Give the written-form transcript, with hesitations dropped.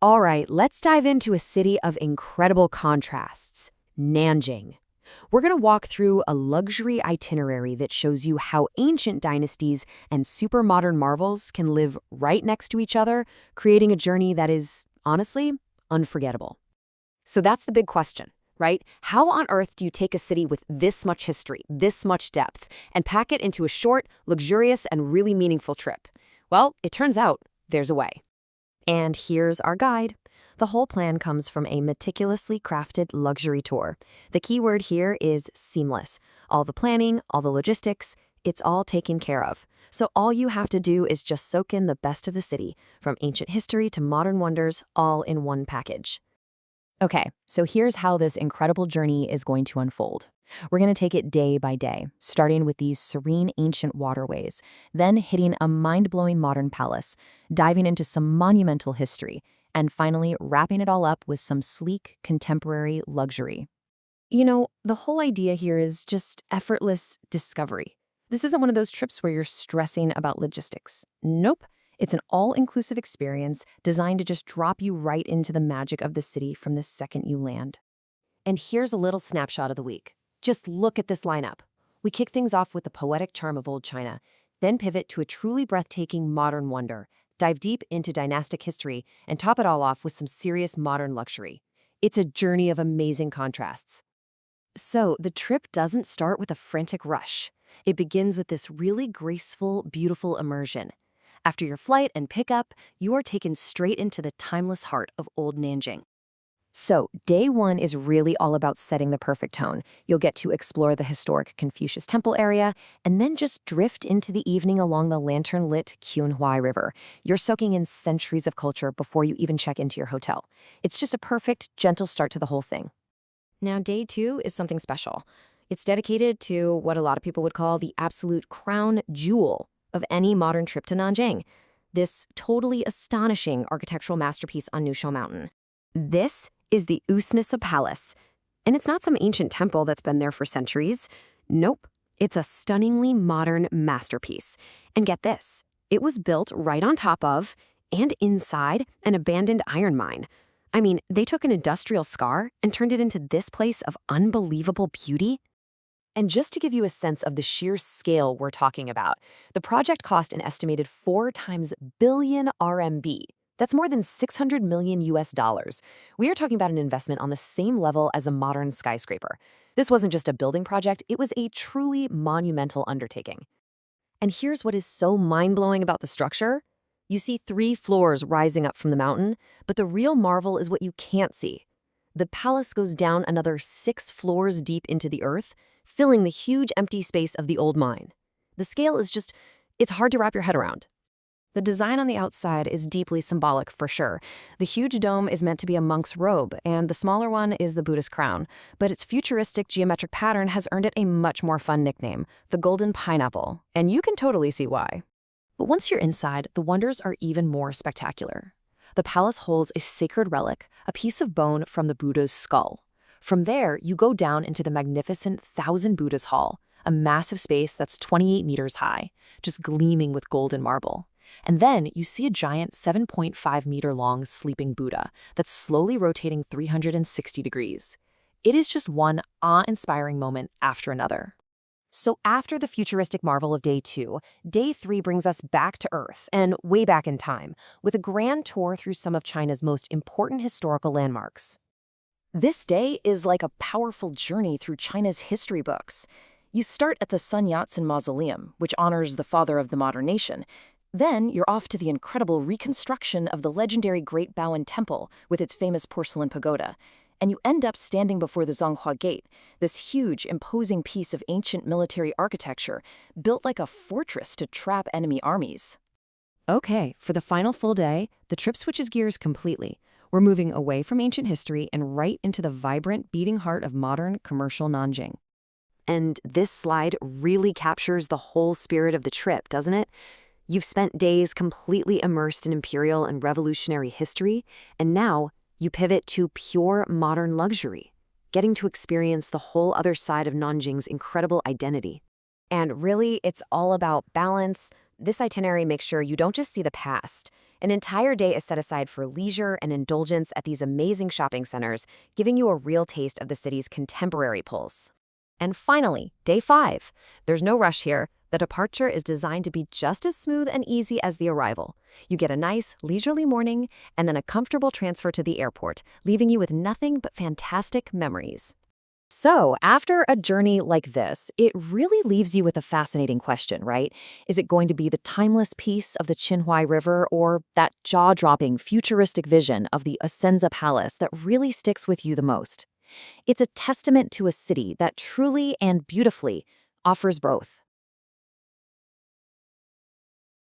All right, let's dive into a city of incredible contrasts, Nanjing. We're going to walk through a luxury itinerary that shows you how ancient dynasties and super modern marvels can live right next to each other, creating a journey that is, honestly, unforgettable. So that's the big question, right? How on earth do you take a city with this much history, this much depth, and pack it into a short, luxurious, and really meaningful trip? Well, it turns out there's a way. And here's our guide. The whole plan comes from a meticulously crafted luxury tour. The key word here is seamless. All the planning, all the logistics, it's all taken care of. So all you have to do is just soak in the best of the city, from ancient history to modern wonders, all in one package. Okay, so here's how this incredible journey is going to unfold. We're going to take it day by day, starting with these serene ancient waterways, then hitting a mind-blowing modern palace, diving into some monumental history, and finally wrapping it all up with some sleek, contemporary luxury. You know, the whole idea here is just effortless discovery. This isn't one of those trips where you're stressing about logistics. Nope. It's an all-inclusive experience designed to just drop you right into the magic of the city from the second you land. And here's a little snapshot of the week. Just look at this lineup. We kick things off with the poetic charm of old China, then pivot to a truly breathtaking modern wonder, dive deep into dynastic history, and top it all off with some serious modern luxury. It's a journey of amazing contrasts. So the trip doesn't start with a frantic rush. It begins with this really graceful, beautiful immersion. After your flight and pickup, you are taken straight into the timeless heart of old Nanjing. So, day one is really all about setting the perfect tone. You'll get to explore the historic Confucius Temple area, and then just drift into the evening along the lantern-lit Qunhuai River. You're soaking in centuries of culture before you even check into your hotel. It's just a perfect, gentle start to the whole thing. Now, day two is something special. It's dedicated to what a lot of people would call the absolute crown jewel of any modern trip to Nanjing, this totally astonishing architectural masterpiece on Niushou Mountain. This is the Usnisa Palace, and it's not some ancient temple that's been there for centuries. Nope, it's a stunningly modern masterpiece. And get this, it was built right on top of and inside an abandoned iron mine. I mean, they took an industrial scar and turned it into this place of unbelievable beauty. And just to give you a sense of the sheer scale we're talking about, the project cost an estimated 4 billion RMB. That's more than 600 million US dollars. We are talking about an investment on the same level as a modern skyscraper. This wasn't just a building project, it was a truly monumental undertaking. And here's what is so mind-blowing about the structure. You see 3 floors rising up from the mountain, but the real marvel is what you can't see. The palace goes down another 6 floors deep into the earth, filling the huge empty space of the old mine. The scale is just, it's hard to wrap your head around. The design on the outside is deeply symbolic for sure. The huge dome is meant to be a monk's robe, and the smaller one is the Buddhist crown. But its futuristic geometric pattern has earned it a much more fun nickname, the golden pineapple, and you can totally see why. But once you're inside, the wonders are even more spectacular. The palace holds a sacred relic, a piece of bone from the Buddha's skull. From there, you go down into the magnificent Thousand Buddhas Hall, a massive space that's 28 meters high, just gleaming with golden marble. And then you see a giant 7.5-meter-long sleeping Buddha that's slowly rotating 360 degrees. It is just one awe-inspiring moment after another. So after the futuristic marvel of day 2, day 3 brings us back to Earth and way back in time, with a grand tour through some of China's most important historical landmarks. This day is like a powerful journey through China's history books. You start at the Sun Yat-sen Mausoleum, which honors the father of the modern nation. Then you're off to the incredible reconstruction of the legendary Great Bowen Temple with its famous porcelain pagoda. And you end up standing before the Zonghua Gate, this huge, imposing piece of ancient military architecture built like a fortress to trap enemy armies. Okay, for the final full day, the trip switches gears completely. We're moving away from ancient history and right into the vibrant, beating heart of modern, commercial Nanjing. And this slide really captures the whole spirit of the trip, doesn't it? You've spent days completely immersed in imperial and revolutionary history, and now you pivot to pure modern luxury, getting to experience the whole other side of Nanjing's incredible identity. And really, it's all about balance. This itinerary makes sure you don't just see the past, An entire day is set aside for leisure and indulgence at these amazing shopping centers, giving you a real taste of the city's contemporary pulse. And finally, day 5. There's no rush here. The departure is designed to be just as smooth and easy as the arrival. You get a nice, leisurely morning and then a comfortable transfer to the airport, leaving you with nothing but fantastic memories. So, after a journey like this, it really leaves you with a fascinating question, right? Is it going to be the timeless peace of the Qinhuai River or that jaw-dropping, futuristic vision of the Usnisa Palace that really sticks with you the most? It's a testament to a city that truly and beautifully offers both.